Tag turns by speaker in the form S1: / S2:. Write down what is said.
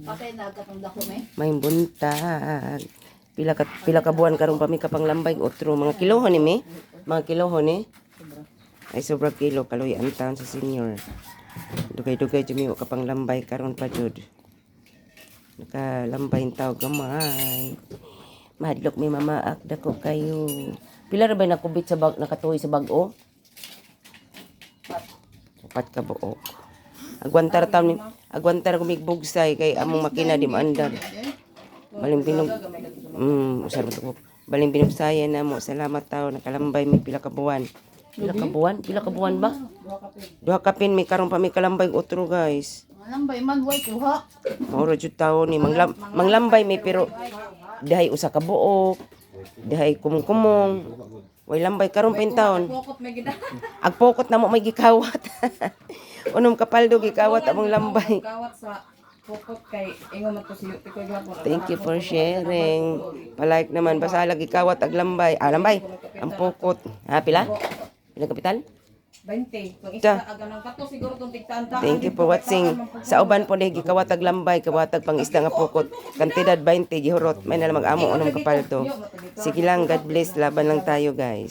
S1: Patay na katong dako may.
S2: May buntag. Pila ka buwan karon pa mi kapanglambay otro mga kilohon ni mi. Mga kilohon ni. Ay sobra kilo kaloy ang taon sa senior. Dugay-dugay jud mi kapanglambay karon pa jud. Nakalambay taw gamay. Mahadlok mi mamaak dako kayo. Pila ra ba nakubit sa bag nakatuoy sa bag-o? 4 ka buok. Agwantar ko migbugsay kay among makina di maandar. Baling binog. Usar mo to. Baling binugsayan na mo. Salamat tao nakalambay mi pila ka buwan. Pila ka buwan? Pila ka buwan ba? 2 kapin mi karon pa mi kalambay otro guys.
S1: Lambay man way kuha.
S2: Mauro jud tawo ni manglambay mi pero dahay usa ka buok. Dahay kumong-kumong. Way lambay karon pa taon.
S1: Pokot may gida.
S2: Agpokot na mo may gikawat. Unom kapaldo gikawat among lambay.
S1: Kawat sa pokot kay ingon man to si Yuti ko gyapon.
S2: Thank you for sharing. Palike naman basta lagi kawat ag lambay. Lambay. Ang pokot. Ha pila? Pila kapital?
S1: 20. Kung isa aga nang kato siguro tong tigtanta.
S2: Thank you for watching. Sa uban po lagi kawatag lambay, kawatag pang isda nga pokot. Kantidad 20 gihurot. May na mag-amo unong kapaldo. Sige lang, God bless. Laban lang tayo, guys.